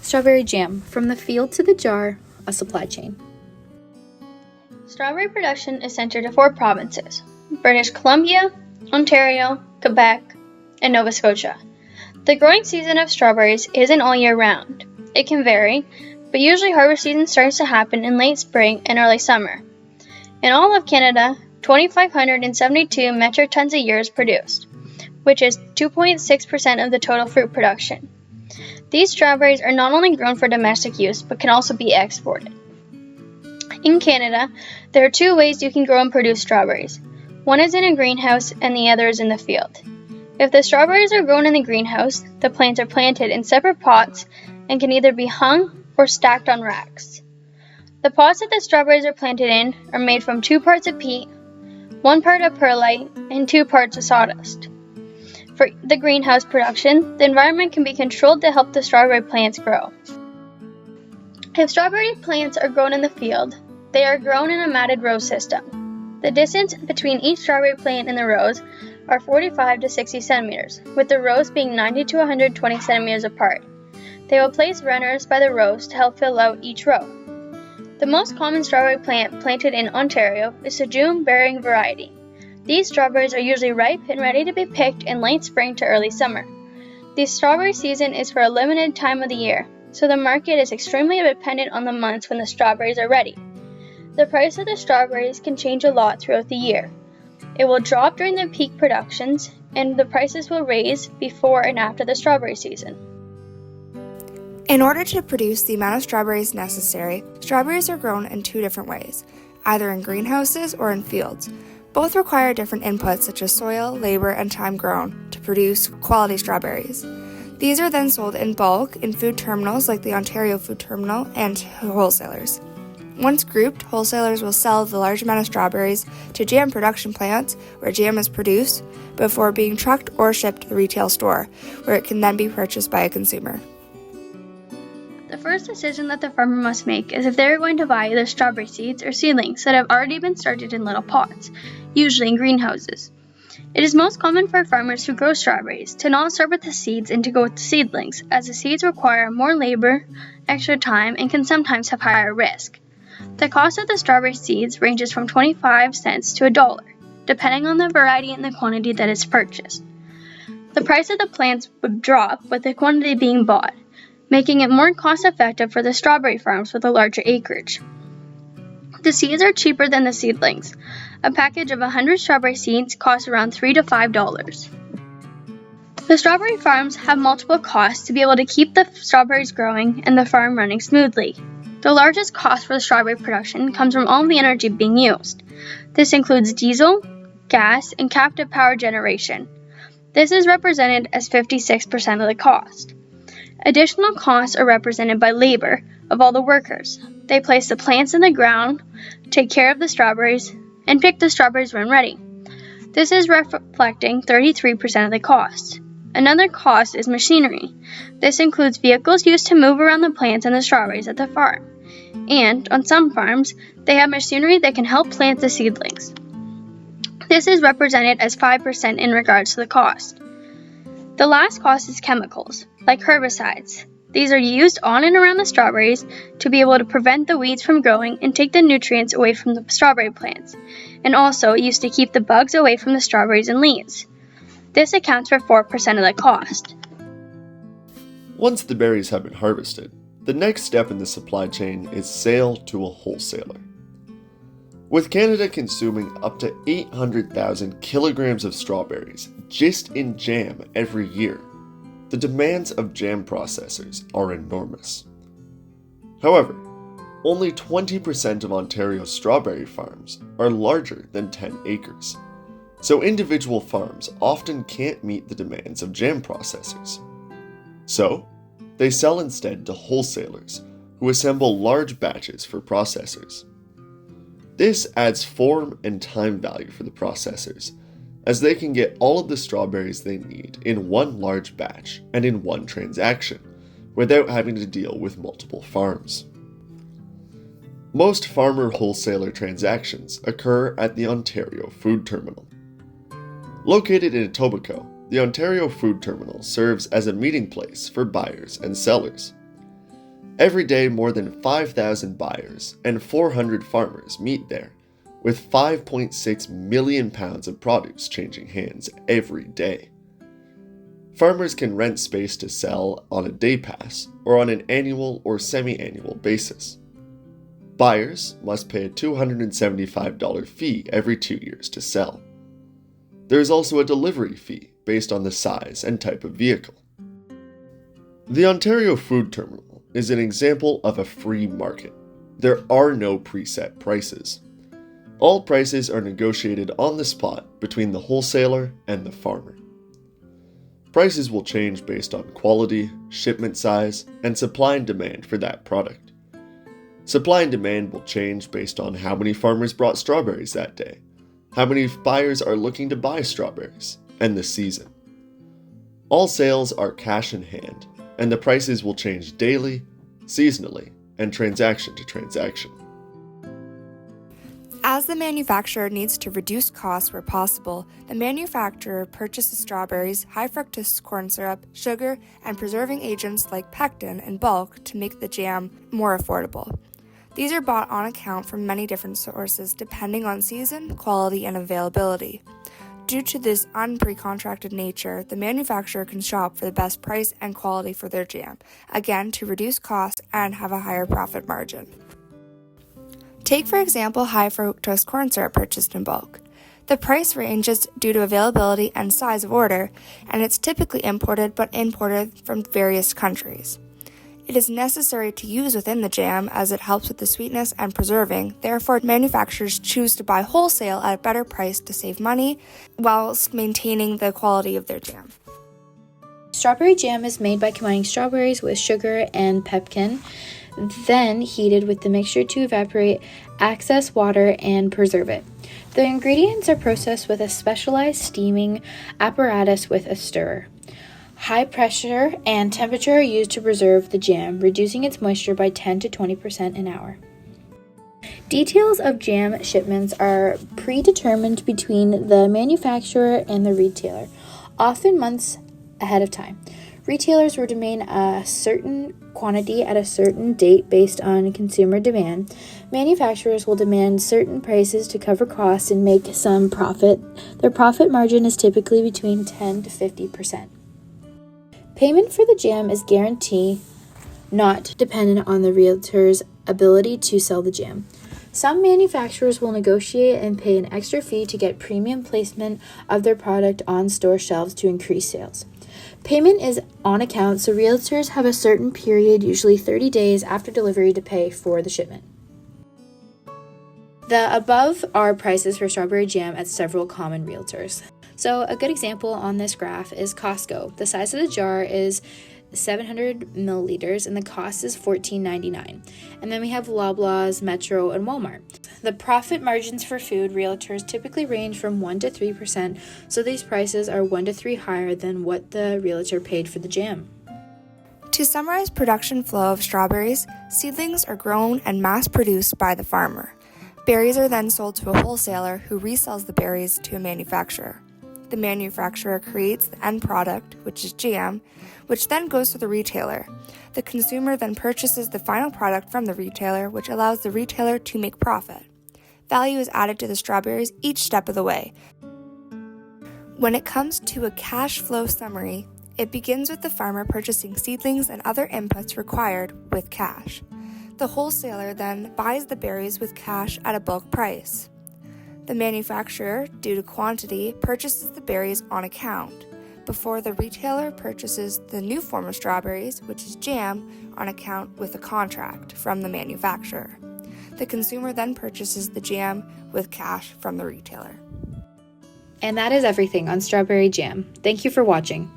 Strawberry jam, from the field to the jar, a supply chain. Strawberry production is centered to 4 provinces: British Columbia, Ontario, Quebec, and Nova Scotia. The growing season of strawberries isn't all year round. It can vary, but usually harvest season starts to happen in late spring and early summer. In all of Canada, 2,572 metric tons a year is produced, which is 2.6% of the total fruit production. These strawberries are not only grown for domestic use, but can also be exported. In Canada, there are 2 ways you can grow and produce strawberries. One is in a greenhouse and the other is in the field. If the strawberries are grown in the greenhouse, the plants are planted in separate pots and can either be hung or stacked on racks. The pots that the strawberries are planted in are made from 2 parts of peat, 1 part of perlite, and 2 parts of sawdust. For the greenhouse production, the environment can be controlled to help the strawberry plants grow. If strawberry plants are grown in the field, they are grown in a matted row system. The distance between each strawberry plant and the rows are 45 to 60 centimeters, with the rows being 90 to 120 centimeters apart. They will place runners by the rows to help fill out each row. The most common strawberry plant planted in Ontario is the June-bearing variety. These strawberries are usually ripe and ready to be picked in late spring to early summer. The strawberry season is for a limited time of the year, so the market is extremely dependent on the months when the strawberries are ready. The price of the strawberries can change a lot throughout the year. It will drop during the peak productions, and the prices will raise before and after the strawberry season. In order to produce the amount of strawberries necessary, strawberries are grown in 2 different ways, either in greenhouses or in fields. Both require different inputs such as soil, labor, and time grown to produce quality strawberries. These are then sold in bulk in food terminals like the Ontario Food Terminal and wholesalers. Once grouped, wholesalers will sell the large amount of strawberries to jam production plants where jam is produced before being trucked or shipped to the retail store, where it can then be purchased by a consumer. The first decision that the farmer must make is if they are going to buy either strawberry seeds or seedlings that have already been started in little pots, usually in greenhouses. It is most common for farmers who grow strawberries to not start with the seeds and to go with the seedlings, as the seeds require more labor, extra time, and can sometimes have higher risk. The cost of the strawberry seeds ranges from 25 cents to $1, depending on the variety and the quantity that is purchased. The price of the plants would drop with the quantity being bought, making it more cost-effective for the strawberry farms with a larger acreage. The seeds are cheaper than the seedlings. A package of 100 strawberry seeds costs around $3 to $5. The strawberry farms have multiple costs to be able to keep the strawberries growing and the farm running smoothly. The largest cost for the strawberry production comes from all the energy being used. This includes diesel, gas, and captive power generation. This is represented as 56% of the cost. Additional costs are represented by labor of all the workers. They place the plants in the ground, take care of the strawberries, and pick the strawberries when ready. This is reflecting 33% of the cost. Another cost is machinery. This includes vehicles used to move around the plants and the strawberries at the farm. And, on some farms, they have machinery that can help plant the seedlings. This is represented as 5% in regards to the cost. The last cost is chemicals, like herbicides. These are used on and around the strawberries to be able to prevent the weeds from growing and take the nutrients away from the strawberry plants, and also used to keep the bugs away from the strawberries and leaves. This accounts for 4% of the cost. Once the berries have been harvested, the next step in the supply chain is sale to a wholesaler. With Canada consuming up to 800,000 kilograms of strawberries just in jam every year, the demands of jam processors are enormous. However, only 20% of Ontario's strawberry farms are larger than 10 acres, so individual farms often can't meet the demands of jam processors. So, they sell instead to wholesalers who assemble large batches for processors. This adds form and time value for the processors, as they can get all of the strawberries they need in one large batch and in one transaction, without having to deal with multiple farms. Most farmer wholesaler transactions occur at the Ontario Food Terminal. Located in Etobicoke, the Ontario Food Terminal serves as a meeting place for buyers and sellers. Every day, more than 5,000 buyers and 400 farmers meet there, with 5.6 million pounds of produce changing hands every day. Farmers can rent space to sell on a day pass or on an annual or semi-annual basis. Buyers must pay a $275 fee every 2 years to sell. There is also a delivery fee based on the size and type of vehicle. The Ontario Food Terminal is an example of a free market. There are no preset prices. All prices are negotiated on the spot between the wholesaler and the farmer. Prices will change based on quality, shipment size, and supply and demand for that product. Supply and demand will change based on how many farmers brought strawberries that day, how many buyers are looking to buy strawberries, and the season. All sales are cash in hand, and the prices will change daily, seasonally, and transaction to transaction. As the manufacturer needs to reduce costs where possible, the manufacturer purchases strawberries, high fructose corn syrup, sugar, and preserving agents like pectin in bulk to make the jam more affordable. These are bought on account from many different sources depending on season, quality, and availability. Due to this unpre-contracted nature, the manufacturer can shop for the best price and quality for their jam, again to reduce costs and have a higher profit margin. Take, for example, high fructose corn syrup purchased in bulk. The price ranges due to availability and size of order, and it's typically imported from various countries. It is necessary to use within the jam as it helps with the sweetness and preserving. Therefore, manufacturers choose to buy wholesale at a better price to save money whilst maintaining the quality of their jam. Strawberry jam is made by combining strawberries with sugar and pepsin, then heated with the mixture to evaporate excess water and preserve it. The ingredients are processed with a specialized steaming apparatus with a stirrer. High pressure and temperature are used to preserve the jam, reducing its moisture by 10 to 20% an hour. Details of jam shipments are predetermined between the manufacturer and the retailer, often months ahead of time. Retailers will demand a certain quantity at a certain date based on consumer demand. Manufacturers will demand certain prices to cover costs and make some profit. Their profit margin is typically between 10 to 50%. Payment for the jam is guaranteed, not dependent on the realtor's ability to sell the jam. Some manufacturers will negotiate and pay an extra fee to get premium placement of their product on store shelves to increase sales. Payment is on account, so realtors have a certain period, usually 30 days after delivery, to pay for the shipment. The above are prices for strawberry jam at several common realtors. So a good example on this graph is Costco. The size of the jar is 700 milliliters and the cost is $14.99. And then we have Loblaws, Metro, and Walmart. The profit margins for food realtors typically range from 1 to 3%, so these prices are 1 to 3 higher than what the realtor paid for the jam. To summarize production flow of strawberries, seedlings are grown and mass-produced by the farmer. Berries are then sold to a wholesaler who resells the berries to a manufacturer. The manufacturer creates the end product, which is jam, which then goes to the retailer. The consumer then purchases the final product from the retailer, which allows the retailer to make profit. Value is added to the strawberries each step of the way. When it comes to a cash flow summary, it begins with the farmer purchasing seedlings and other inputs required with cash. The wholesaler then buys the berries with cash at a bulk price. The manufacturer, due to quantity, purchases the berries on account, before the retailer purchases the new form of strawberries, which is jam, on account with a contract from the manufacturer. The consumer then purchases the jam with cash from the retailer. And that is everything on strawberry jam. Thank you for watching.